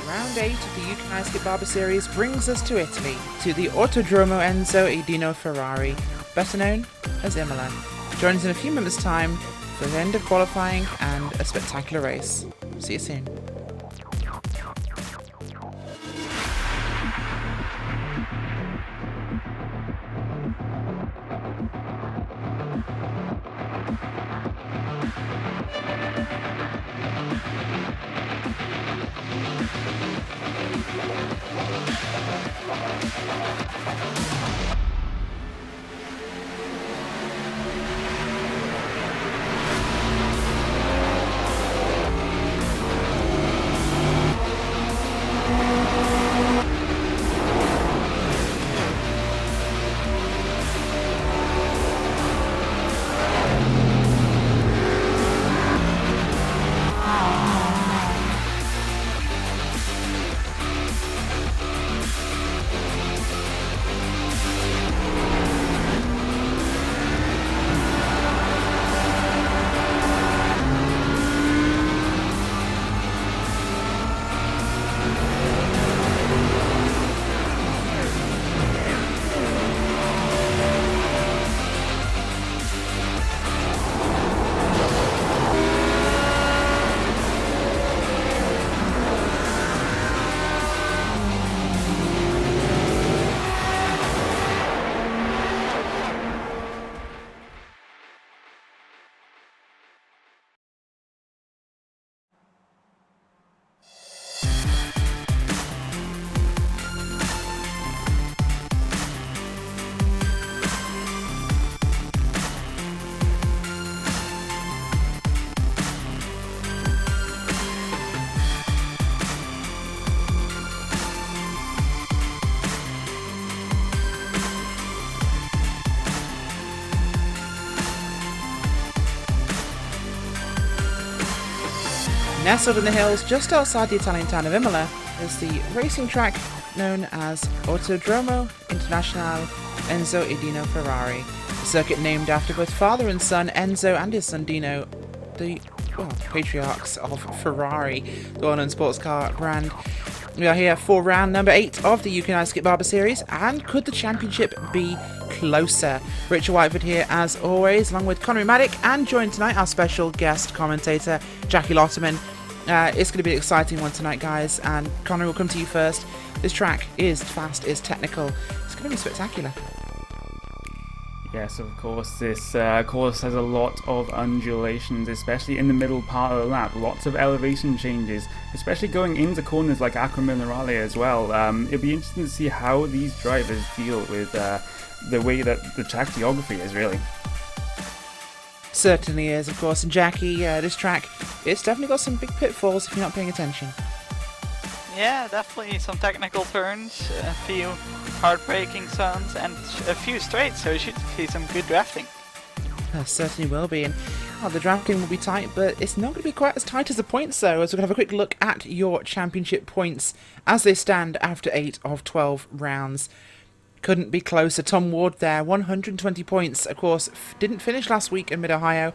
Round 8 of the UK&I Skip Barber Series brings us to Italy, to the Autodromo Enzo e Dino Ferrari, better known as Imola. Join us in a few minutes' time for the end of qualifying and a spectacular race. See you soon. Nestled in the hills just outside the Italian town of Imola is the racing track known as Autodromo Internazionale Enzo e Dino Ferrari, a circuit named after both father and son Enzo and his son Dino, the patriarchs of Ferrari, the well-known sports car brand. We are here for round number 8 of the UK&I Skip Barber Series, and could the championship be closer? Richard Whiteford here as always, along with Connery Maddock, and joined tonight our special guest commentator Jackie Lotterman. It's going to be an exciting one tonight, guys, and Connery, will come to you first. This track is fast, is technical, it's going to be spectacular. Yes, of course. This course has a lot of undulations, especially in the middle part of the lap. Lots of elevation changes, especially going into corners like Acqua Minerale as well. It'll be interesting to see how these drivers deal with the way that the track geography is, really. Certainly is, of course. And Jackie, this track, it's definitely got some big pitfalls if you're not paying attention. Yeah, definitely some technical turns, a few heartbreaking zones, and a few straights, so you should see some good drafting. Certainly will be, and the drafting will be tight, but it's not going to be quite as tight as the points, though, as we're going to have a quick look at your championship points as they stand after 8 of 12 rounds. Couldn't be closer. Tom Ward there, 120 points. Of course, didn't finish last week in Mid-Ohio.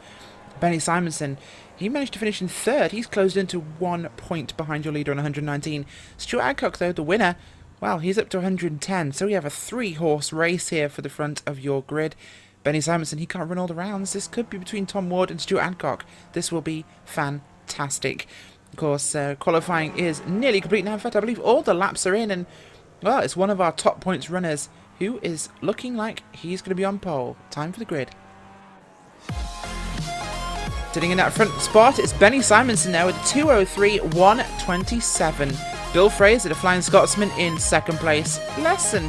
Benny Simonson, he managed to finish in 3rd. He's closed into 1 point behind your leader on 119. Stuart Adcock, though, the winner, well, he's up to 110. So we have a 3-horse race here for the front of your grid. Benny Simonson, he can't run all the rounds. This could be between Tom Ward and Stuart Adcock. This will be fantastic. Of course, qualifying is nearly complete now. In fact, I believe all the laps are in, and well, it's one of our top points runners who is looking like he's going to be on pole. Time for the grid. Sitting in that front spot, it's Benny Simonson now with 2:03.127. Bill Fraser, the Flying Scotsman, in 2nd place, less than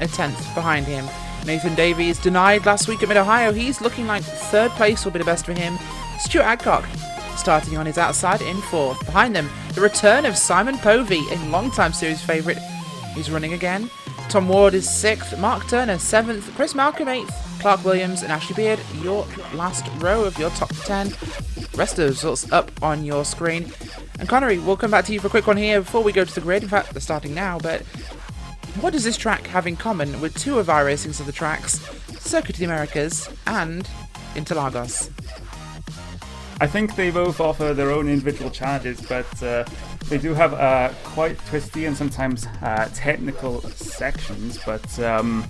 a 10th behind him. Nathan Davies, denied last week at Mid-Ohio. He's looking like 3rd place will be the best for him. Stuart Adcock starting on his outside in 4th. Behind them, the return of Simon Povey, a long-time series favourite. He's running again. Tom Ward is 6th, Mark Turner 7th, Chris Malcolm 8th, Clark Williams and Ashley Beard, your last row of your top 10. Rest of the results up on your screen. And Connery, we'll come back to you for a quick one here before we go to the grid. In fact, they're starting now, but what does this track have in common with 2 of iRacing's other tracks, Circuit of the Americas and Interlagos? I think they both offer their own individual challenges, but they do have quite twisty and sometimes technical sections. But out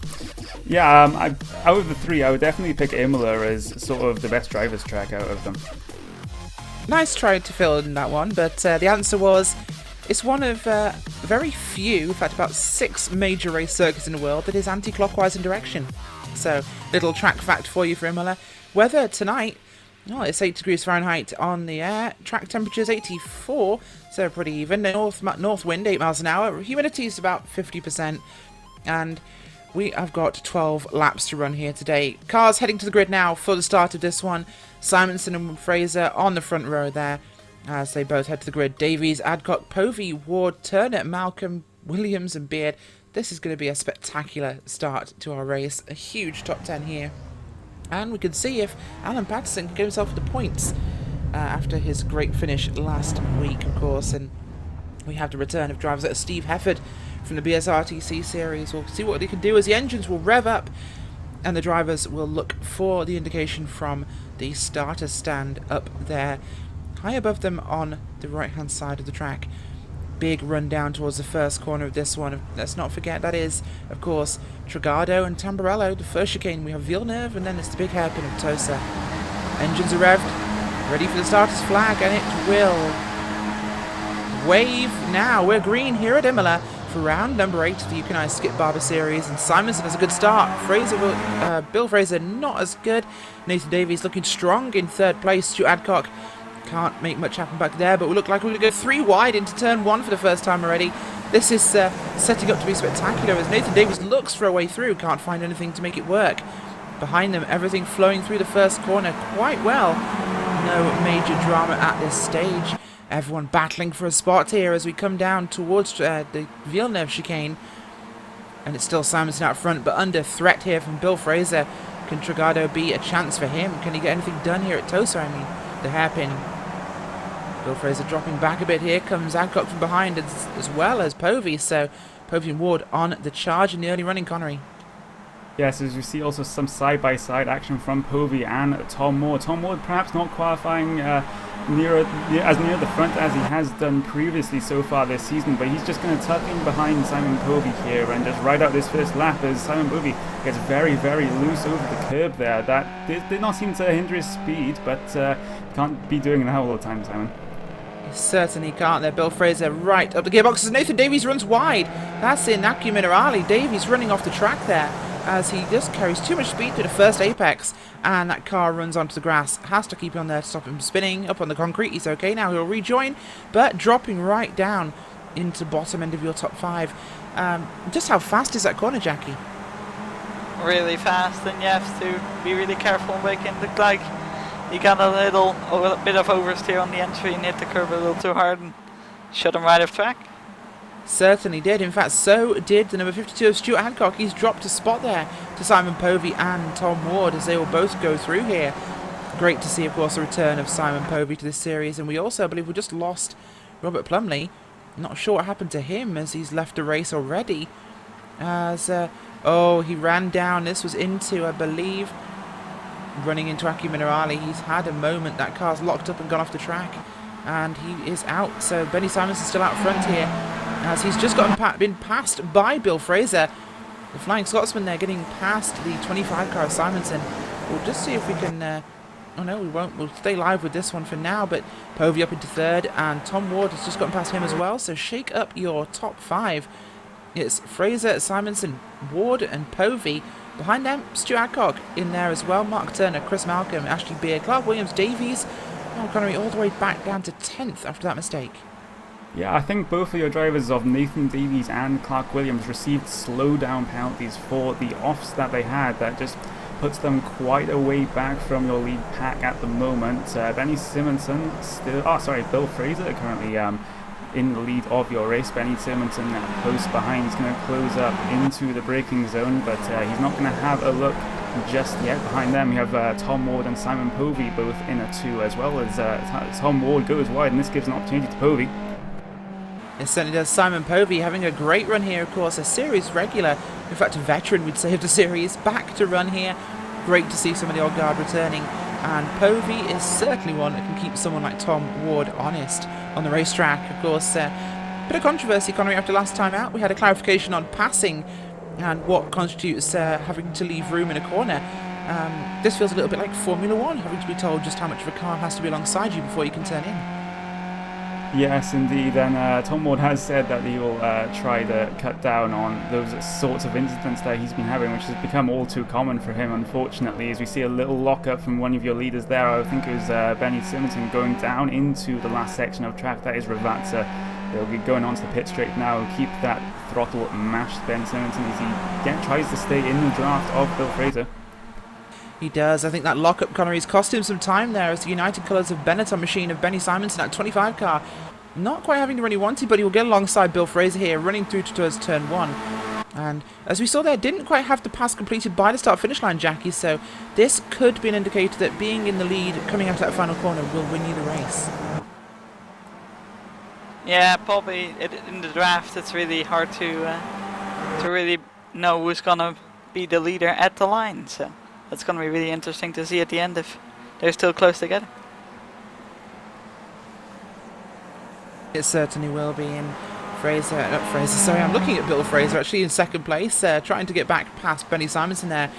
of the three, I would definitely pick Imola as sort of the best driver's track out of them. Nice try to fill in that one, but the answer was it's one of very few, in fact about 6 major race circuits in the world that is anti-clockwise in direction. So, little track fact for you for Imola. Weather tonight, well, it's 8 degrees Fahrenheit on the air. Track temperature is 84, so pretty even. North wind, 8 miles an hour. Humidity is about 50%. And we have got 12 laps to run here today. Cars heading to the grid now for the start of this one. Simonson and Fraser on the front row there as they both head to the grid. Davies, Adcock, Povey, Ward, Turner, Malcolm, Williams and Beard. This is going to be a spectacular start to our race. A huge top 10 here. And we can see if Alan Patterson can get himself the points after his great finish last week, of course. And we have the return of drivers like Steve Hefford from the BSRTC series. We'll see what they can do as the engines will rev up and the drivers will look for the indication from the starter stand up there, high above them on the right-hand side of the track. Big run down towards the first corner of this one. Let's not forget that is, of course, Trigado and Tamburello. The first chicane we have Villeneuve, and then it's the big hairpin of Tosa. Engines are revved, ready for the starter's flag, and it will wave now. We're green here at Imola for round number 8 of the UK&I Skip Barber series, and Simonson has a good start. Bill Fraser not as good. Nathan Davies looking strong in 3rd place. Stuart Adcock can't make much happen back there, but we look like we're going to go 3 wide into turn 1 for the first time already. This is setting up to be spectacular as Nathan Davies looks for a way through, can't find anything to make it work. Behind them, everything flowing through the first corner quite well. No major drama at this stage. Everyone battling for a spot here as we come down towards the Villeneuve chicane. And it's still Simonson out front, but under threat here from Bill Fraser. Can Trigado be a chance for him? Can he get anything done here at Tosa? I mean, the hairpin. Bill Fraser dropping back a bit. Here comes Adcock from behind as well as Povey. So Povey and Ward on the charge in the early running, Connery. Yes, as you see also some side-by-side action from Povey and Tom Ward. Tom Ward perhaps not qualifying as near the front as he has done previously so far this season, but he's just going to tuck in behind Simon Povey here and just ride out this first lap as Simon Povey gets very, very loose over the curb there. That did not seem to hinder his speed, but can't be doing that all the time, Simon. Certainly can't there. Bill Fraser right up the gearboxes. Nathan Davies runs wide. That's in Aki Minerali. Davies running off the track there as he just carries too much speed to the first apex, and that car runs onto the grass. Has to keep on there to stop him spinning up on the concrete. He's okay now. He'll rejoin, but dropping right down into bottom end of your top 5. Just how fast is that corner, Jackie? Really fast, and you have to be really careful on braking. Looked like he got a bit of oversteer on the entry and hit the curb a little too hard and shut him right off track. Certainly did. In fact, so did the number 52 of Stuart Hancock. He's dropped a spot there to Simon Povey and Tom Ward as they will both go through here. Great to see, of course, the return of Simon Povey to this series. And we also, I believe, we just lost Robert Plumley. Not sure what happened to him as he's left the race already. As, he ran down. This was into, I believe, running into Aki Minerali. He's had a moment. That car's locked up and gone off the track. And he is out. So Benny Simonson's still out front here, as he's just been passed by Bill Fraser. The Flying Scotsman there getting past the 25 car of Simonson. We'll just see if we can... oh no, we won't. We'll stay live with this one for now, but Povey up into 3rd, and Tom Ward has just gotten past him as well. So shake up your top 5. It's Fraser, Simonson, Ward and Povey. Behind them, Stu Adcock in there as well. Mark Turner, Chris Malcolm, Ashley Beard, Clark Williams, Davies. Connery all the way back down to 10th after that mistake. Yeah, I think both of your drivers of Nathan Davies and Clark Williams received slowdown penalties for the offs that they had. That just puts them quite a way back from your lead pack at the moment. Benny Simonson Bill Fraser currently in the lead of your race. Benny Simonson close behind. He's going to close up into the braking zone, but he's not going to have a look just yet. Behind them, we have Tom Ward and Simon Povey both in a 2, as well as Tom Ward goes wide, and this gives an opportunity to Povey. It certainly does. Simon Povey having a great run here, of course, a series regular, in fact a veteran we'd say of the series, back to run here. Great to see some of the old guard returning. And Povey is certainly one that can keep someone like Tom Ward honest on the racetrack. Of course, bit of controversy, Connery, after last time out. We had a clarification on passing and what constitutes having to leave room in a corner. This feels a little bit like Formula One, having to be told just how much of a car has to be alongside you before you can turn in. Yes, indeed, and Tom Ward has said that he will try to cut down on those sorts of incidents that he's been having, which has become all too common for him, unfortunately, as we see a little lock-up from one of your leaders there. I think it was Benny Simonson going down into the last section of track. That is Ravazza. They'll be going onto the pit straight now. Keep that throttle mashed, Ben Simonson, as he tries to stay in the draft of Bill Fraser. He does. I think that lock-up, Connery's cost him some time there as the United Colours of Benetton machine of Benny Simonson at 25 car. Not quite having the run he wanted, but he will get alongside Bill Fraser here, running through towards turn 1. And as we saw there, didn't quite have the pass completed by the start-finish line, Jackie, so this could be an indicator that being in the lead, coming out of that final corner, will win you the race. Yeah, probably in the draft it's really hard to really know who's going to be the leader at the line, so that's going to be really interesting to see at the end if they're still close together. It certainly will be. In I'm looking at Bill Fraser actually in second place, trying to get back past Benny Simonson there,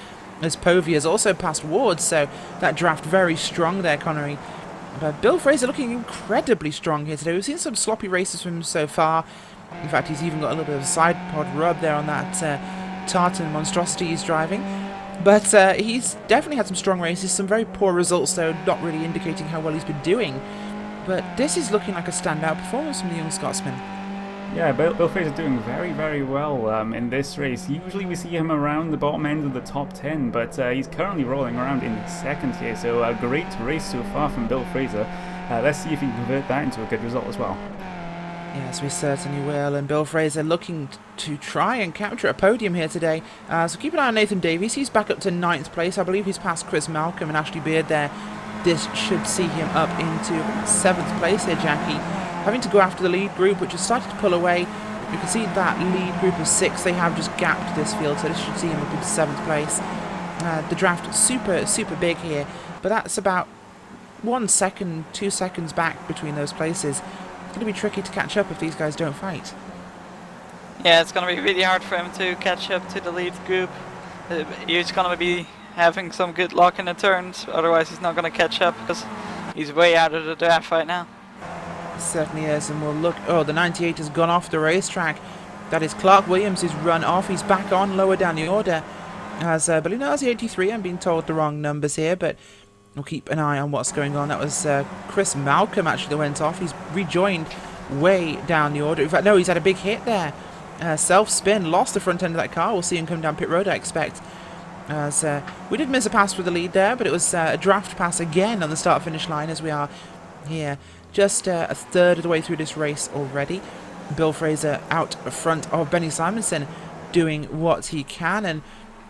as Povey has also passed Ward, so that draft very strong there, Connery. But Bill Fraser looking incredibly strong here today. We've seen some sloppy races from him so far. In fact, he's even got a little bit of a side pod rub there on that tartan monstrosity he's driving. But he's definitely had some strong races, some very poor results though, not really indicating how well he's been doing. But this is looking like a standout performance from the young Scotsman. Yeah, Bill Fraser doing very, very well in this race. Usually we see him around the bottom end of the top 10, but he's currently rolling around in second here, so a great race so far from Bill Fraser. Let's see if he can convert that into a good result as well. Yes, we certainly will, and Bill Fraser looking to try and capture a podium here today. So keep an eye on Nathan Davies. He's back up to 9th place. I believe he's past Chris Malcolm and Ashley Beard there. This should see him up into 7th place here, Jackie. Having to go after the lead group, which has started to pull away. You can see that lead group of 6, they have just gapped this field, so this should see him up into 7th place. The draft super big here, but that's about 1 second, 2 seconds back between those places. It's going to be tricky to catch up if these guys don't fight. Yeah, it's going to be really hard for him to catch up to the lead group. He's going to be having some good luck in the turns, otherwise he's not going to catch up because he's way out of the draft right now. Certainly is, and we'll look. Oh, the 98 has gone off the racetrack. That is Clark Williams who's run off. He's back on lower down the order as Bellino's the 83. I'm being told the wrong numbers here, but we'll keep an eye on what's going on. That was Chris Malcolm actually that went off. He's rejoined way down the order. In fact, no, he's had a big hit there. Self spin, lost the front end of that car. We'll see him come down pit road, I expect. As we did miss a pass for the lead there, but it was a draft pass again on the start finish line as we are here. Just a third of the way through this race already. Bill Fraser out front of Benny Simonson doing what he can, and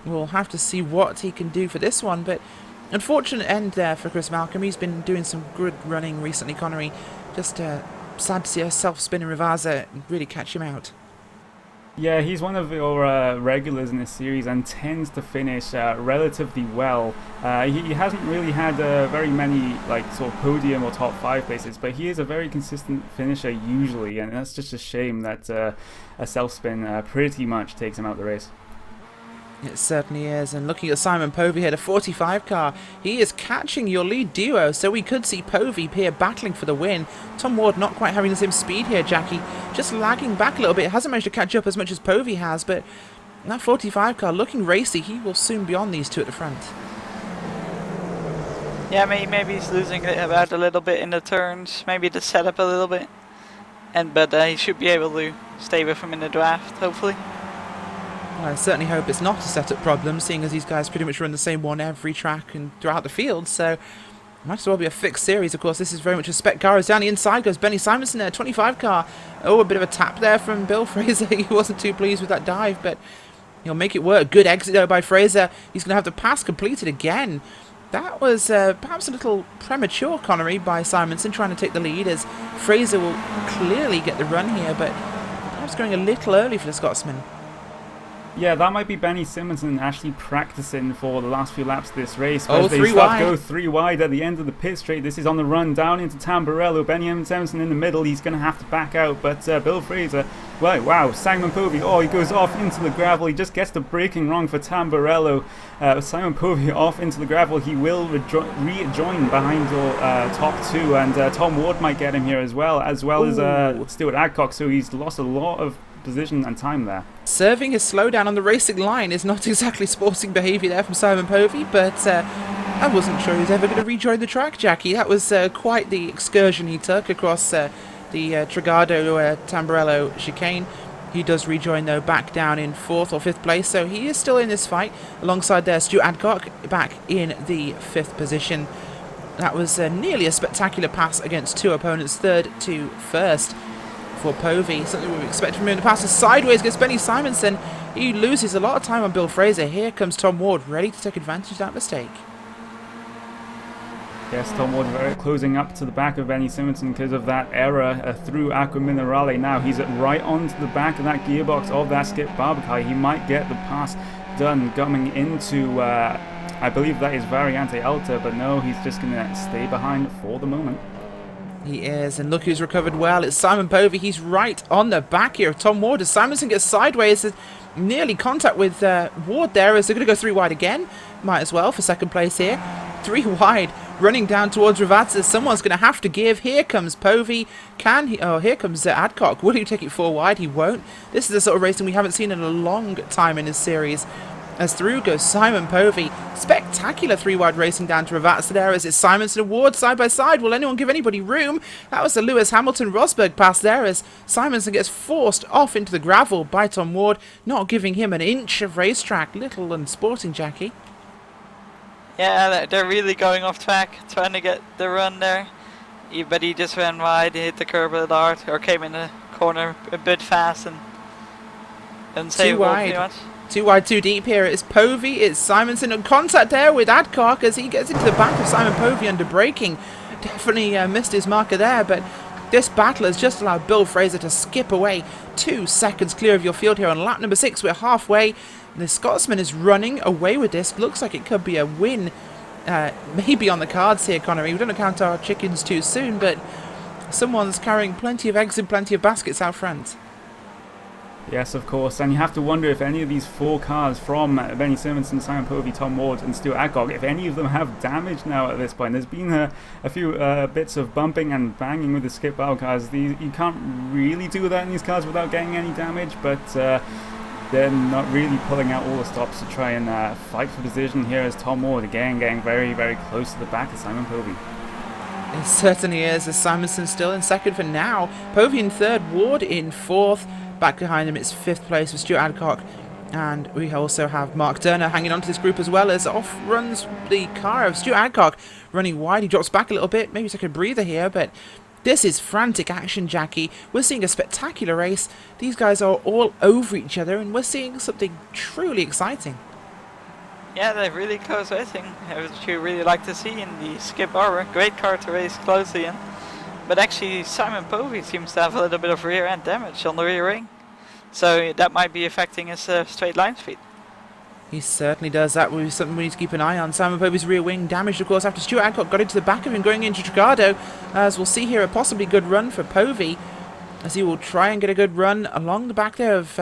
we'll have to see what he can do for this one. But unfortunate end there for Chris Malcolm. He's been doing some good running recently, Connery. Just sad to see a self-spinning Ravazza really catch him out. Yeah, he's one of your regulars in this series and tends to finish relatively well. He hasn't really had very many sort of podium or top 5 places, but he is a very consistent finisher usually, and that's just a shame that a self-spin pretty much takes him out the race. It certainly is, and looking at Simon Povey here, the 45 car, he is catching your lead duo, so we could see Povey here battling for the win. Tom Ward not quite having the same speed here, Jackie, just lagging back a little bit. Hasn't managed to catch up as much as Povey has, but that 45 car looking racy. He will soon be on these two at the front. Yeah, maybe he's losing it about a little bit in the turns, maybe the setup a little bit, but he should be able to stay with him in the draft, hopefully. I certainly hope it's not a setup problem, seeing as these guys pretty much run the same one every track and throughout the field, so it might as well be a fixed series. Of course, this is very much a spec car. As down the inside goes Benny Simonson there, 25 car. Oh, a bit of a tap there from Bill Fraser. He wasn't too pleased with that dive, but he'll make it work. Good exit though by Fraser. He's going to have the pass completed again. That was perhaps a little premature, Connery, by Simonson trying to take the lead, as Fraser will clearly get the run here, but perhaps going a little early for the Scotsman. Yeah, that might be Benny Simonson actually practicing for the last few laps of this race. Oh, As they three start wide. to go 3 wide at the end of the pit straight. This is on the run down into Tamburello. Benny Simonson in the middle. He's going to have to back out. But Bill Fraser, well, wow, Simon Povey. Oh, he goes off into the gravel. He just gets the braking wrong for Tamburello. Simon Povey off into the gravel. He will rejoin behind your top two. And Tom Ward might get him here as well as Stuart Adcock. So he's lost a lot of position and time there. Serving his slowdown on the racing line is not exactly sporting behaviour there from Simon Povey, but I wasn't sure he was ever going to rejoin the track, Jackie. That was quite the excursion he took across the Trigado Tamburello chicane. He does rejoin, though, back down in 4th or 5th place, so he is still in this fight alongside there Stuart Adcock back in the 5th position. That was nearly a spectacular pass against two opponents, 3rd to 1st. For Povey, something we expect from him. The pass is sideways against Benny Simonson. He loses a lot of time on Bill Fraser. Here comes Tom Ward, ready to take advantage of that mistake. Yes, Tom Ward closing up to the back of Benny Simonson because of that error through Aqua Minerale. Now he's right onto the back of that gearbox of that Skip Barbakai. He might get the pass done coming into, I believe that is Variante Alta, but no, he's just going to stay behind for the moment. He is, and look who's recovered well. It's Simon Povey. He's right on the back here of Tom Ward as Simonson gets sideways. Nearly contact with Ward there as they're going to go 3 wide again. Might as well for 2nd place here. 3 wide, running down towards Ravazza. Someone's going to have to give. Here comes Povey. Can he? Oh, here comes Adcock. Will he take it 4 wide? He won't. This is the sort of racing we haven't seen in a long time in this series. As through goes Simon Povey. Spectacular 3 wide racing down to Ravazza there as it's Simonson and Ward side by side. Will anyone give anybody room? That was the Lewis Hamilton-Rosberg pass there as Simonson gets forced off into the gravel by Tom Ward, not giving him an inch of racetrack. Little unsporting, Jackie. Yeah, they're really going off track, trying to get the run there. But he just ran wide, he hit the curb a little hard, or came in the corner a bit fast and Too wide. Pretty much. 2 wide, 2 deep here. It's Povey, it's Simonson, and contact there with Adcock as he gets into the back of Simon Povey under braking. Definitely missed his marker there, but this battle has just allowed Bill Fraser to skip away 2 seconds clear of your field here on lap number 6. We're halfway. The Scotsman is running away with this. Looks like it could be a win, maybe on the cards here, Connery. We don't count our chickens too soon, but someone's carrying plenty of eggs and plenty of baskets out front. Yes, of course, and you have to wonder if any of these 4 cars from Benny Simonson, Simon Povey, Tom Ward and Stuart Adcock, if any of them have damage now at this point. There's been a few bits of bumping and banging with the Skip Barber cars. You can't really do that in these cars without getting any damage, but they're not really pulling out all the stops to try and fight for position here as Tom Ward again getting very, very close to the back of Simon Povey. It certainly is, as Simonson's still in 2nd for now. Povey in 3rd, Ward in 4th. Back behind him, it's 5th place for Stuart Adcock. And we also have Mark Turner hanging on to this group as well, as off runs the car of Stuart Adcock, running wide. He drops back a little bit, maybe take a breather here, but this is frantic action, Jackie. We're seeing a spectacular race. These guys are all over each other, and we're seeing something truly exciting. Yeah, they're really close racing, which you really like to see in the Skip Barber. Great car to race closely in. But actually, Simon Povey seems to have a little bit of rear end damage on the rear ring. So that might be affecting his straight line speed. He certainly does. That will be something we need to keep an eye on. Simon Povey's rear wing damaged, of course, after Stuart Adcock got into the back of him going into Trigado. As we'll see here, a possibly good run for Povey, as he will try and get a good run along the back there of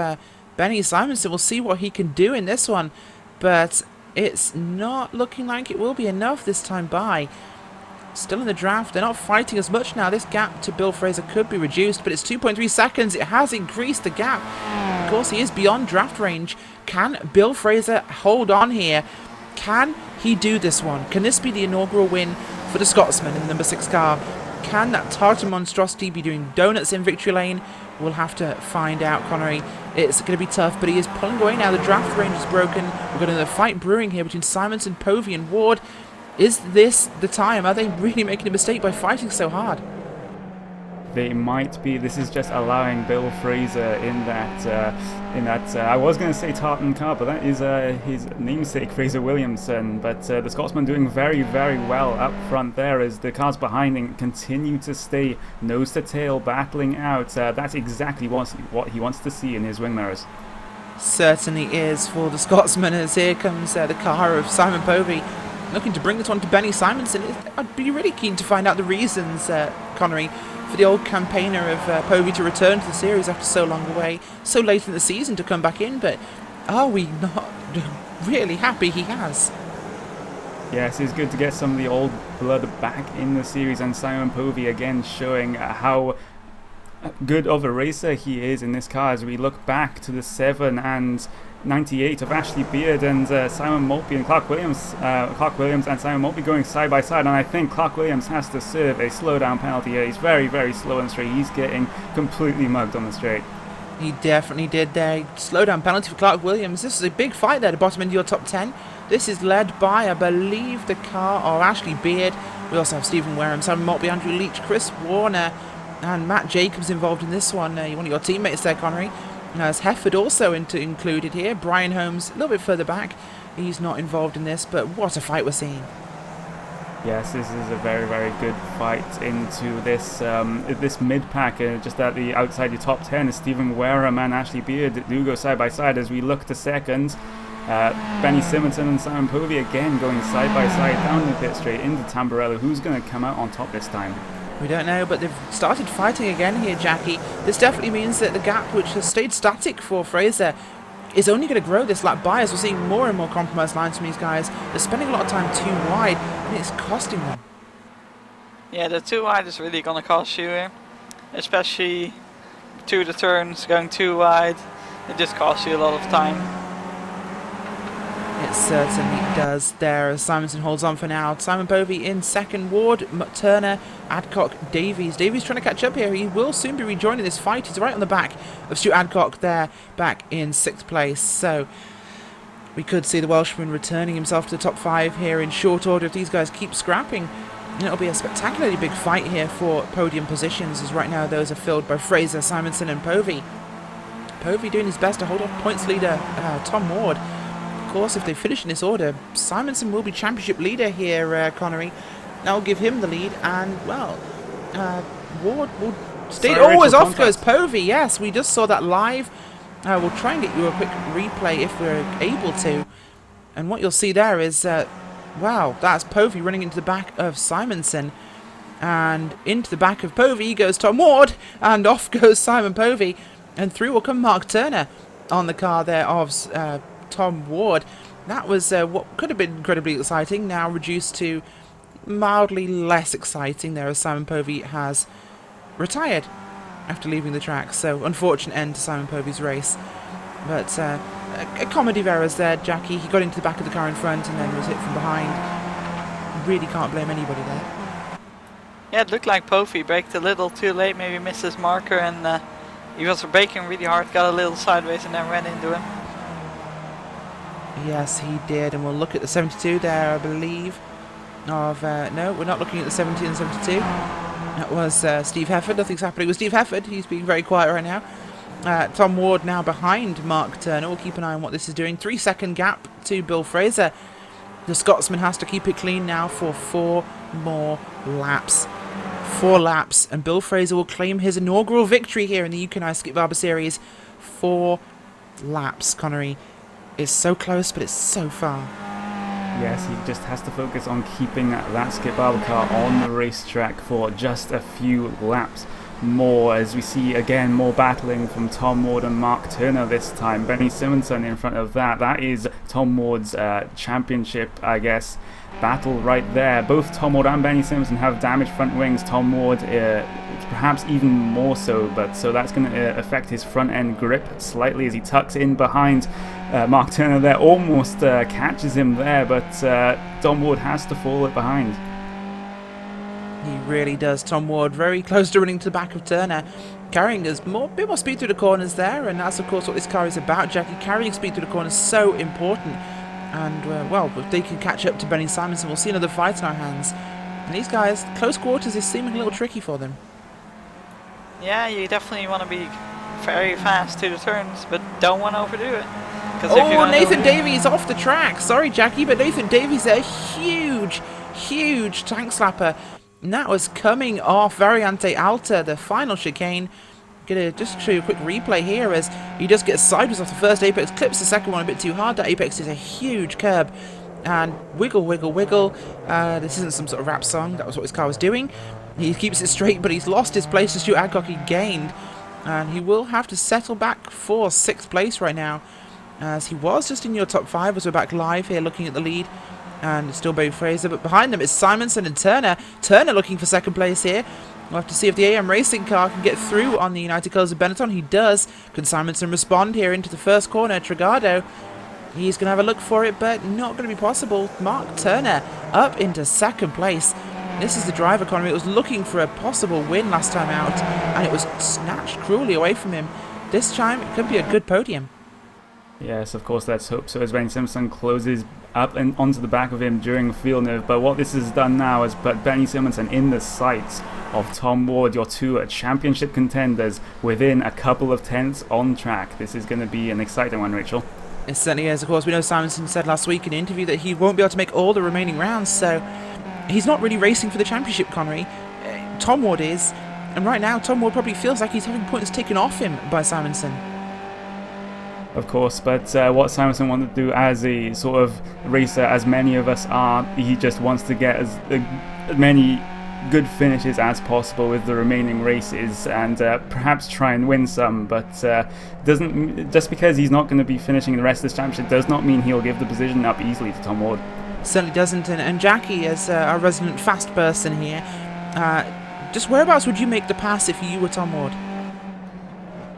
Benny Simonson. We'll see what he can do in this one. But it's not looking like it will be enough this time by. Still in the draft. They're not fighting as much now. This gap to Bill Fraser could be reduced, but it's 2.3 seconds. It has increased the gap. Of course, he is beyond draft range. Can Bill Fraser hold on here? Can he do this one? Can this be the inaugural win for the Scotsman in the number 6 car? Can that Tartan monstrosity be doing donuts in victory lane? We'll have to find out, Connery. It's going to be tough, but he is pulling away now. The draft range is broken. We've got another fight brewing here between Simonson, Povey and Ward. Is this the time? Are they really making a mistake by fighting so hard? They might be. This is just allowing Bill Fraser in that I was going to say Tartan car, but that is his namesake, Fraser Williamson. But the Scotsman doing very, very well up front there as the cars behind him continue to stay nose to tail, battling out. That's exactly what he wants to see in his wing mirrors. Certainly is for the Scotsman, as here comes the car of Simon Povey, looking to bring this one to Benny Simonson. I'd be really keen to find out the reasons, Connery, for the old campaigner of Povey to return to the series after so long away, so late in the season to come back in, but are we not really happy he has? Yes, it's good to get some of the old blood back in the series, and Simon Povey again showing how good of a racer he is in this car as we look back to the 7 and 98 of Ashley Beard and Simon Maltby and Clark Williams and Simon Maltby going side by side, and I think Clark Williams has to serve a slowdown penalty here. He's very, very slow on the straight. He's getting completely mugged on the straight. He definitely did there. Slowdown penalty for Clark Williams. This is a big fight there, the bottom end of your top 10. This is led by, I believe, the car of Ashley Beard. We also have Stephen Wareham, Simon Maltby, Andrew Leach, Chris Warner, and Matt Jacobs involved in this one. One of your teammates there, Connery. As Hefford also included here. Brian Holmes a little bit further back. He's not involved in this, but what a fight we're seeing. Yes, this is a very, very good fight into this this mid-pack. Just at the outside your top 10 is Stephen Wareham and Ashley Beard do go side by side as we look to second. Benny Simonson and Simon Povey again going side by side down the pit straight into Tamburello. Who's going to come out on top this time? We don't know, but they've started fighting again here, Jackie. This definitely means that the gap, which has stayed static for Fraser, is only going to grow this lap by, as we're seeing more and more compromised lines from these guys. They're spending a lot of time too wide, and it's costing them. Yeah, the too wide is really going to cost you here, especially through the turns, going too wide. It just costs you a lot of time. It certainly does there as Simonson holds on for now. Simon Povey in second, Ward, Turner, Adcock, Davies. Davies trying to catch up here. He will soon be rejoining this fight. He's right on the back of Stu Adcock there, back in 6th place. So we could see the Welshman returning himself to the top 5 here in short order if these guys keep scrapping. And it'll be a spectacularly big fight here for podium positions, as right now those are filled by Fraser, Simonson and Povey. Povey doing his best to hold off points leader Tom Ward. Of course, if they finish in this order, Simonson will be championship leader here, Connery. That will give him the lead, and, well, Ward will stay. Oh, as off goes Povey, yes, we just saw that live. We'll try and get you a quick replay if we're able to. And what you'll see there is, wow, that's Povey running into the back of Simonson. And into the back of Povey goes Tom Ward, and off goes Simon Povey. And through will come Mark Turner on the car there of Tom Ward. That was what could have been incredibly exciting, now reduced to mildly less exciting there as Simon Povey has retired after leaving the track. So unfortunate end to Simon Povey's race. But a comedy of errors there, Jackie. He got into the back of the car in front and then was hit from behind. Really can't blame anybody there. Yeah, it looked like Povey braked a little too late, maybe missed his marker, and he was braking really hard, got a little sideways and then ran into him. Yes, he did, and we'll look at the 72 there, I believe. No, we're not looking at the 70 and 72. That was Steve Hefford. Nothing's happening with Steve Hefford. He's being very quiet right now. Tom Ward now behind Mark Turner. We'll keep an eye on what this is doing. 3-second gap to Bill Fraser. The Scotsman has to keep it clean now for 4 more laps. 4 laps, and Bill Fraser will claim his inaugural victory here in the UK&I Skip Barber Series. 4 laps, Connery. It's so close, but it's so far. Yes, he just has to focus on keeping that Skip Barber car on the racetrack for just a few laps more, as we see again more battling from Tom Ward and Mark Turner this time. Benny Simonson in front of that. That is Tom Ward's championship, I guess, battle right there. Both Tom Ward and Benny Simonson have damaged front wings. Tom Ward perhaps even more so, but so that's going to affect his front end grip slightly as he tucks in behind Mark Turner there. Almost catches him there, but Tom Ward has to fall it behind. He really does. Tom Ward very close to running to the back of Turner, carrying us bit more speed through the corners there, and that's of course what this car is about, Jackie. Carrying speed through the corners is so important, and well, if they can catch up to Benny Simonson, we'll see another fight in our hands. And these guys, close quarters is seeming a little tricky for them. Yeah, you definitely want to be very fast to the turns, but don't want to overdo it. Oh, Nathan Davies off the track. Sorry, Jackie, but Nathan Davies, a huge tank slapper. And that was coming off Variante Alta, the final chicane. Gonna just show you a quick replay here as he just gets sideways off the first apex, clips the second one a bit too hard. That apex is a huge curb. And wiggle, wiggle, wiggle. This isn't some sort of rap song. That was what his car was doing. He keeps it straight, but he's lost his place to Stuart Adcock. He gained. And he will have to settle back for 6th place right now, as he was just in your top 5 as we're back live here looking at the lead. And it's still Beau Fraser, but behind them is Simonson and Turner. Turner looking for 2nd place here. We'll have to see if the AM Racing car can get through on the United Colours of Benetton. He does. Can Simonson respond here into the first corner? Trigado, he's going to have a look for it, but not going to be possible. Mark Turner up into 2nd place. This is the driver economy. It was looking for a possible win last time out, and it was snatched cruelly away from him. This time, it could be a good podium. Yes, of course, let's hope so, as Benny Simonson closes up and onto the back of him during Villeneuve. But what this has done now is put Benny Simonson in the sights of Tom Ward, your 2 championship contenders, within a couple of tenths on track. This is going to be an exciting one, Rachel. It certainly is. Of course, we know Simonson said last week in an interview that he won't be able to make all the remaining rounds, so he's not really racing for the championship, Connery. Tom Ward is, and right now Tom Ward probably feels like he's having points taken off him by Simonson. Of course, but what Simonson wanted to do as a sort of racer, as many of us are, he just wants to get as many good finishes as possible with the remaining races, and perhaps try and win some, but doesn't, just because he's not going to be finishing the rest of this championship does not mean he'll give the position up easily to Tom Ward. Certainly doesn't. And Jackie, as our resident fast person here, just whereabouts would you make the pass if you were Tom Ward?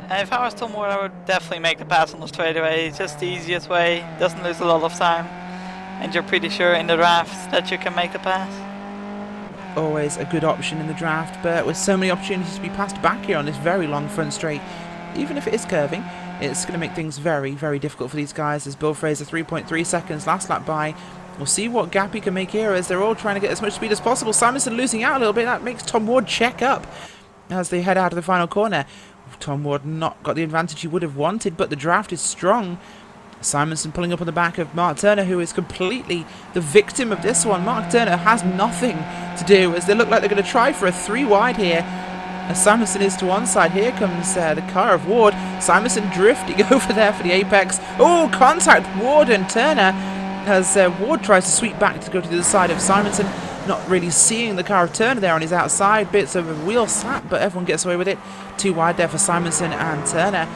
If I was Tom Ward, I would definitely make the pass on the straightaway. It's just the easiest way, doesn't lose a lot of time, and you're pretty sure in the draft that you can make the pass. Always a good option in the draft, but with so many opportunities to be passed back here on this very long front straight, even if it is curving, it's going to make things very, very difficult for these guys. As Beau Fraser 3.3 seconds last lap by. We'll see what gap he can make here as they're all trying to get as much speed as possible. Simonson losing out a little bit. That makes Tom Ward check up as they head out of the final corner. Tom Ward not got the advantage he would have wanted, but the draft is strong. Simonson pulling up on the back of Mark Turner, who is completely the victim of this one. Mark Turner has nothing to do as they look like they're going to try for a 3 wide here. As Simonson is to one side, here comes the car of Ward. Simonson drifting over there for the apex. Oh, contact Ward and Turner as Ward tries to sweep back to go to the other side of Simonson. Not really seeing the car of Turner there on his outside. Bits of a wheel slap, but everyone gets away with it. 2 wide there for Simonson and Turner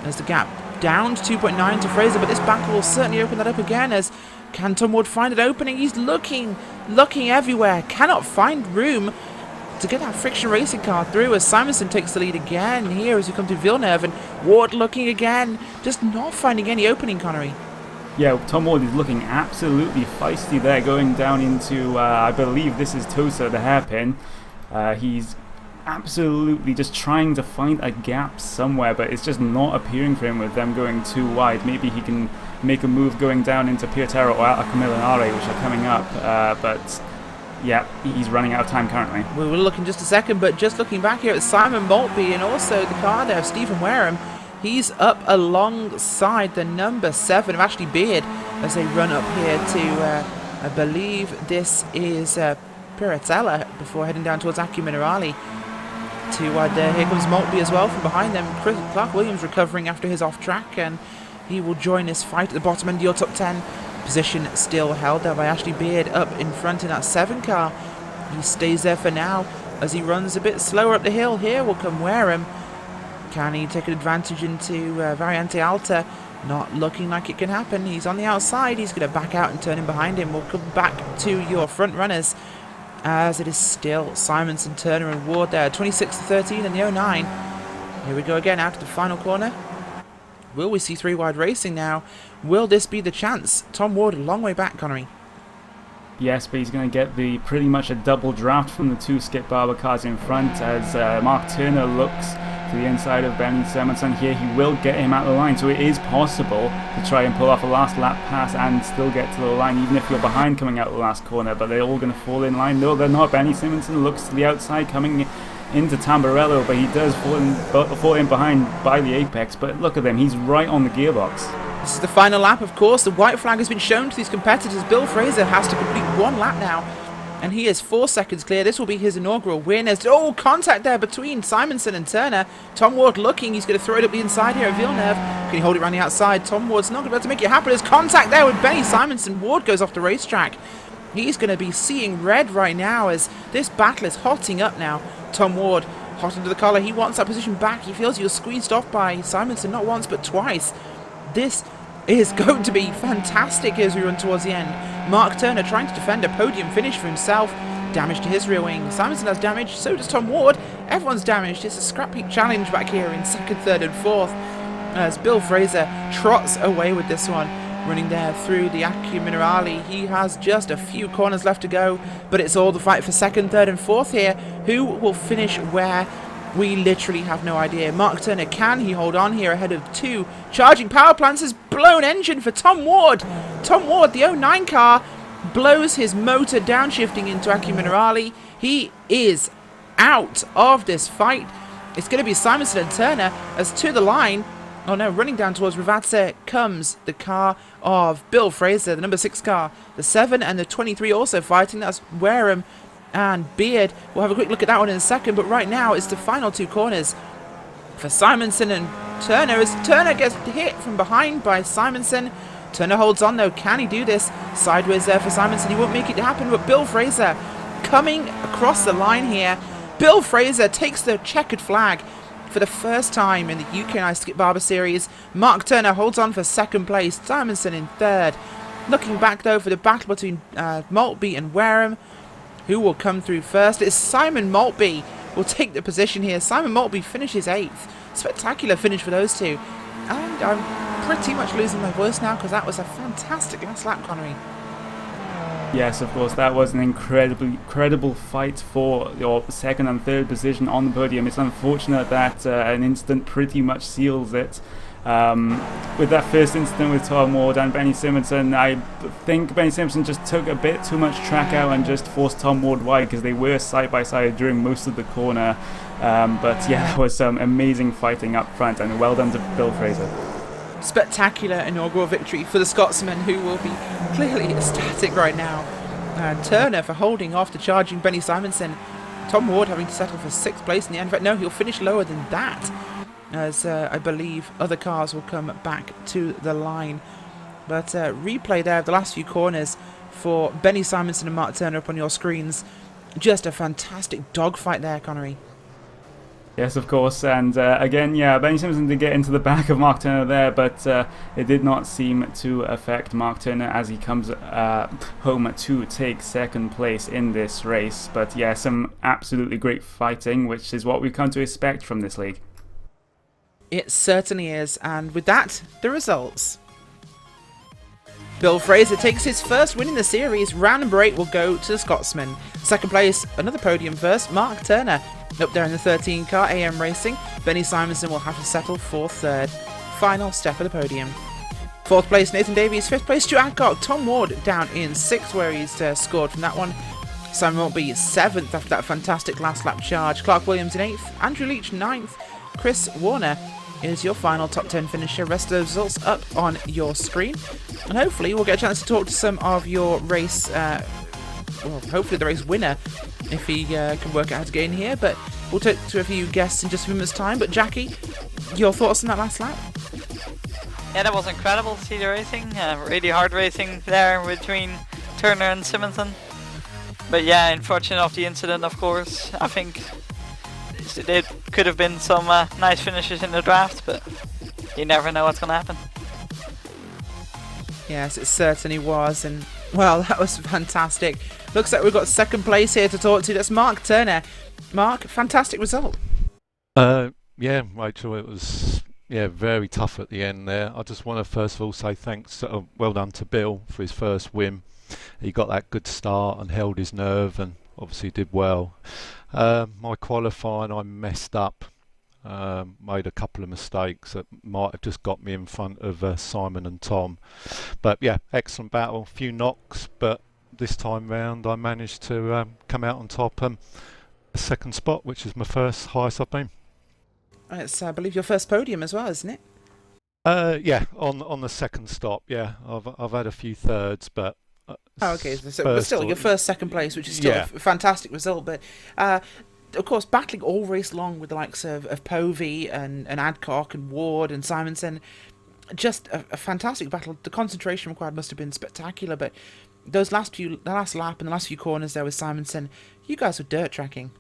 as the gap down to 2.9 to Fraser, but this battle will certainly open that up again as can Tom Ward find an opening? He's looking everywhere, cannot find room to get that friction racing car through as Simonson takes the lead again here as we come to Villeneuve, and Ward looking again, just not finding any opening, Connery. Yeah, Tom Ward is looking absolutely feisty there, going down into, I believe this is Tosa, the hairpin. He's absolutely just trying to find a gap somewhere, but it's just not appearing for him with them going too wide. Maybe he can make a move going down into Piotero or Imola, which are coming up, but yeah, he's running out of time currently. We will look in just a second, but just looking back here at Simon Maltby and also the car there of Stephen Wareham, he's up alongside the number 7 of Ashley Beard as they run up here to, I believe this is Piratella before heading down towards Accu Minerali. 2 wide there. Here comes Maltby as well from behind them. Clark Williams recovering after his off track, and he will join this fight at the bottom end of your top 10. Position still held there by Ashley Beard up in front in that 7 car. He stays there for now as he runs a bit slower up the hill. Here will come Wareham. Can he take an advantage into Variante Alta? Not looking like it can happen. He's on the outside. He's going to back out and turn in behind him. We'll come back to your front runners as it is still Simonson, Turner and Ward there. 26-13 in the 09. Here we go again out to the final corner. Will we see 3 wide racing now? Will this be the chance? Tom Ward a long way back, Connery. Yes, but he's going to get the pretty much a double draft from the 2 Skip Barber cars in front as Mark Turner looks to the inside of Benny Simonson here. He will get him out of the line, so it is possible to try and pull off a last lap pass and still get to the line, even if you're behind coming out of the last corner, but they're all going to fall in line. No, they're not. Benny Simonson looks to the outside coming into Tamburello, but he does fall in behind by the apex, but look at him, he's right on the gearbox. This is the final lap, of course. The white flag has been shown to these competitors. Bill Fraser has to complete 1 lap now And he is 4 seconds clear. This will be his inaugural win. There's contact there between Simonson and Turner. Tom Ward looking. He's going to throw it up the inside here at Villeneuve. Can he hold it around the outside? Tom Ward's not going to be able to make it happen. There's contact there with Benny Simonson. Ward goes off the racetrack. He's going to be seeing red right now as this battle is hotting up now. Tom Ward hot under the collar. He wants that position back. He feels he was squeezed off by Simonson not once but twice. This is going to be fantastic as we run towards the end. Mark Turner trying to defend a podium finish for himself. Damage to his rear wing. Simonson has damage, so does Tom Ward. Everyone's damaged. It's a scrap heap challenge back here in 2nd, 3rd and 4th. As Bill Fraser trots away with this one. Running there through the Acqui Minerali. He has just a few corners left to go, but it's all the fight for 2nd, 3rd and 4th here. Who will finish where? We literally have no idea. Mark Turner, can he hold on here ahead of 2 charging power plants? Has blown engine for Tom Ward. Tom Ward, the 09 car, blows his motor downshifting into Acqui Minerali. He is out of this fight. It's going to be Simonson and Turner as to the line. Oh no, running down towards Ravazza comes the car of Bill Fraser, the number 6 car. The 7 and the 23 also fighting. That's Wareham and Beard. We'll have a quick look at that one in a second, but right now it's the final 2 corners for Simonson and Turner as Turner gets hit from behind by Simonson. Turner holds on though. Can he do this? Sideways there for Simonson. He won't make it happen, but Bill Fraser coming across the line here. Bill Fraser takes the checkered flag for the first time in the UK&I Skip Barber Series. Mark Turner holds on for 2nd place. Simonson in 3rd. Looking back though for the battle between Maltby and Wareham. Who will come through first? It's Simon Maltby will take the position here. Simon Maltby finishes 8th. Spectacular finish for those two. And I'm pretty much losing my voice now because that was a fantastic last lap, Connery. Yes, of course, that was an incredible fight for your 2nd and 3rd position on the podium. It's unfortunate that an incident pretty much seals it. With that first incident with Tom Ward and Benny Simonson, I think Benny Simonson just took a bit too much track out and just forced Tom Ward wide because they were side by side during most of the corner. But yeah, there was some amazing fighting up front, and well done to Bill Fraser. Spectacular inaugural victory for the Scotsman, who will be clearly ecstatic right now. Turner for holding off the charging Benny Simonson. Tom Ward having to settle for 6th place in the end. In fact, no, he'll finish lower than that, as I believe other cars will come back to the line. But replay there of the last few corners for Benny Simonson and Mark Turner up on your screens. Just a fantastic dogfight there, Connery. Yes, of course, and again, yeah, Benny Simonson did get into the back of Mark Turner there, but it did not seem to affect Mark Turner as he comes home to take 2nd place in this race. But yeah, some absolutely great fighting, which is what we've come to expect from this league. It certainly is, and with that, the results. Bill Fraser takes his first win in the series. Round number 8 will go to the Scotsman. 2nd place, another podium first, Mark Turner. Up there in the 13 car, AM Racing. Benny Simonson will have to settle for 3rd. Final step of the podium. 4th place, Nathan Davies. 5th place, Stu Adcock. Tom Ward down in 6th, where he's scored from that one. Simon Maltby 7th after that fantastic last lap charge. Clark Williams in 8th. Andrew Leach 9th. Chris Warner is your final top 10 finisher. Rest of the results up on your screen. And hopefully we'll get a chance to talk to some of your race, well, hopefully the race winner, if he can work out how to get in here. But we'll talk to a few guests in just a few minutes' time. But Jackie, your thoughts on that last lap? Yeah, that was incredible to see the racing. Really hard racing there between Turner and Simonson. But yeah, unfortunate of the incident, of course. I think there could have been some nice finishes in the draft, but you never know what's going to happen. Yes, it certainly was, and well, that was fantastic. Looks like we've got 2nd place here to talk to. That's Mark Turner. Mark, fantastic result. Yeah, Rachel, it was very tough at the end there. I just want to first of all say thanks, well done to Bill for his first win. He got that good start and held his nerve and obviously did well. My qualifying, I messed up. Made a couple of mistakes that might have just got me in front of Simon and Tom. But yeah, excellent battle, a few knocks, but this time round I managed to come out on top, a 2nd spot, which is my first highest I've been. It's, I believe, your first podium as well, isn't it? Yeah, on the 2nd stop, yeah. I've had a few 3rds, but Oh, okay. So, but first still, or- your first, second place, which is still Yeah. a fantastic result. But of course, battling all race long with the likes of Povey and Adcock and Ward and Simonson, just a fantastic battle. The concentration required must have been spectacular. But the last lap and the last few corners there with Simonson, you guys were dirt tracking.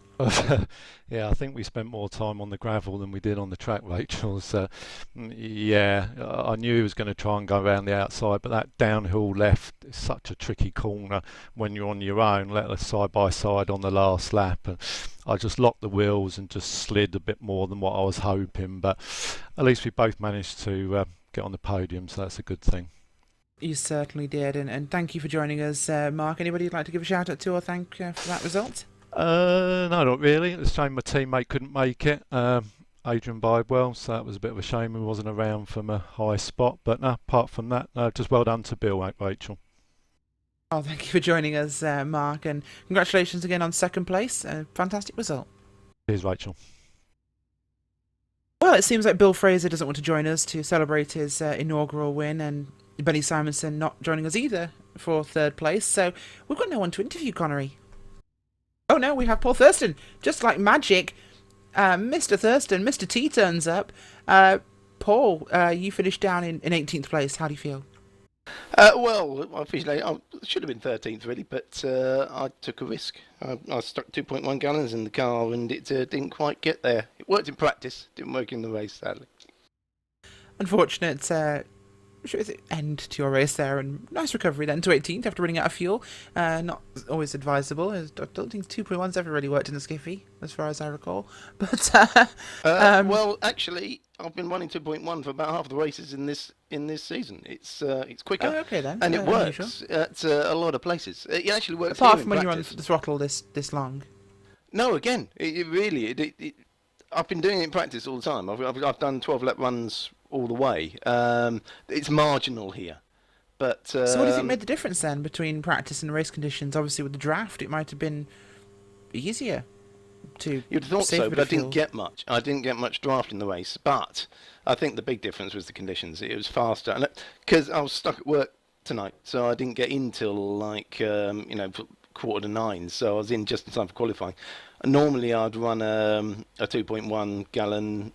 Yeah, I think we spent more time on the gravel than we did on the track, Rachel. So, yeah, I knew he was going to try and go around the outside, but that downhill left is such a tricky corner when you're on your own, let us side by side on the last lap. And I just locked the wheels and just slid a bit more than what I was hoping. But at least we both managed to get on the podium, so that's a good thing. You certainly did, and thank you for joining us, Mark. Anybody you'd like to give a shout out to or thank for that result? No, not really. It's a shame my teammate couldn't make it. Adrian Bidewell, so that was a bit of a shame he wasn't around from a high spot. But no, apart from that, just well done to Bill, Rachel. Oh, thank you for joining us, Mark, and congratulations again on second place. Fantastic result. Cheers, Rachel. Well, it seems like Bill Fraser doesn't want to join us to celebrate his inaugural win, and Benny Simonson not joining us either for third place. So we've got no one to interview, Connery. Oh no, we have Paul Thurston. Just like magic, Mr. Thurston, Mr. T turns up. Paul, you finished down in 18th place. How do you feel? Well, obviously, I should have been 13th really, but I took a risk. I stuck 2.1 gallons in the car and it didn't quite get there. It worked in practice, didn't work in the race, sadly. Unfortunate end to your race there, and nice recovery then to 18th after running out of fuel. Not always advisable. I don't think 2.1's ever really worked in the Skiffy, as far as I recall. But well, actually, I've been running 2.1 for about half the races in this season. It's quicker, okay then, and it works unusual. at a lot of places. It actually works. Apart here from in when you're on practice. the throttle this long. No, again, it really. I've been doing it in practice all the time. I've done 12-lap runs all the way. It's marginal here, but So what do you think made the difference then between practice and race conditions? Obviously, with the draft, it might have been easier to. You'd have thought save a so, bit but I of fuel. didn't get much. I didn't get much draft in the race, but I think the big difference was the conditions. It was faster, and because I was stuck at work tonight, so I didn't get in till like 8:45. So I was in just in time for qualifying. Normally, I'd run a 2.1 gallon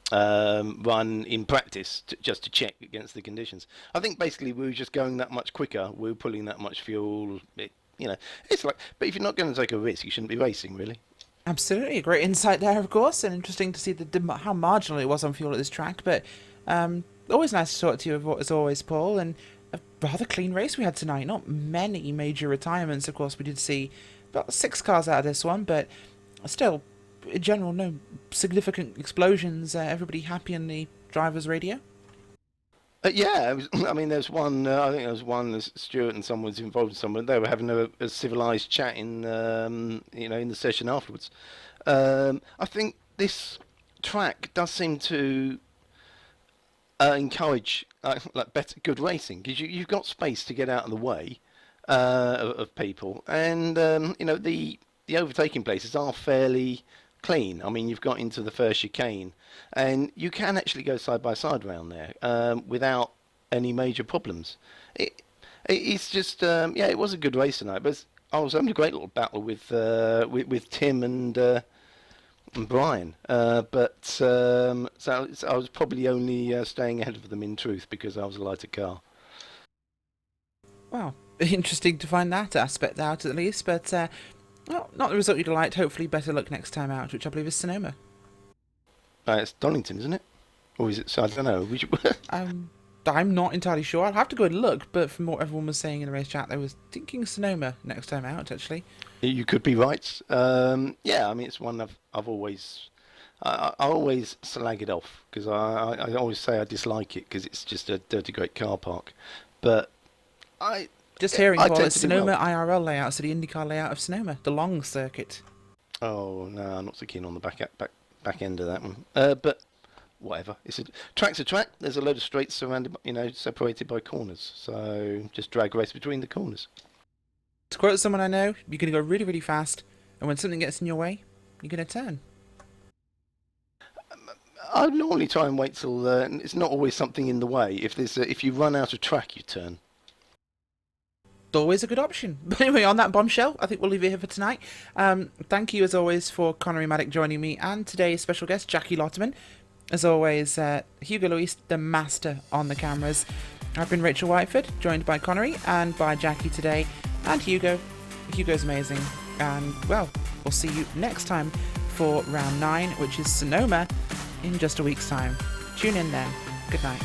run in practice just to check against the conditions. I think basically we were just going that much quicker. We were pulling that much fuel. It's like. But if you're not going to take a risk, you shouldn't be racing, really. Absolutely, a great insight there, of course, and interesting to see how marginal it was on fuel at this track. But always nice to talk to you, as always, Paul. And a rather clean race we had tonight. Not many major retirements, of course. We did see about 6 cars out of this one, but still, in general, no significant explosions. Everybody happy in the driver's radio? Yeah, I mean, there's one. I think there was one. Stuart and someone was involved in someone. They were having a civilized chat in the session afterwards. I think this track does seem to encourage good racing because you've got space to get out of the way of people, and the overtaking places are fairly clean. I mean, you've got into the first chicane, and you can actually go side by side around there without any major problems. It's just it was a good race tonight. But I was having a great little battle with Tim and Brian, so I was probably only staying ahead of them in truth because I was a lighter car. Wow, interesting to find that aspect out at least, but well, not the result you'd liked. Hopefully better luck next time out, which I believe is Sonoma. It's Donington, isn't it? Or is it? So I don't know. I'm not entirely sure. I'll have to go and look, but from what everyone was saying in the race chat, they was thinking Sonoma next time out, actually. You could be right. Yeah, I mean, it's one I've always... I always slag it off, because I always say I dislike it, because it's just a dirty great car park. But Just hearing, I Paul, tend it's to do Sonoma well. IRL layout, so the IndyCar layout of Sonoma, the long circuit. Oh, no, I'm not so keen on the back end of that one. But whatever. Track's a track. There's a load of straights surrounded, separated by corners. So just drag race between the corners. To quote someone I know, you're going to go really, really fast, and when something gets in your way, you're going to turn. I normally try and wait till it's not always something in the way. If you run out of track, you turn. always a good option. But anyway, on that bombshell, I think we'll leave it here for tonight. Thank you, as always, for Connery Maddock joining me, and today's special guest, Jackie Lotterman. As always, Hugo Luis, the master on the cameras. I've been Rachel Whiteford, joined by Connery and by Jackie today, and Hugo. Hugo's amazing. And, well, we'll see you next time for round 9, which is Sonoma, in just a week's time. Tune in then. Good night.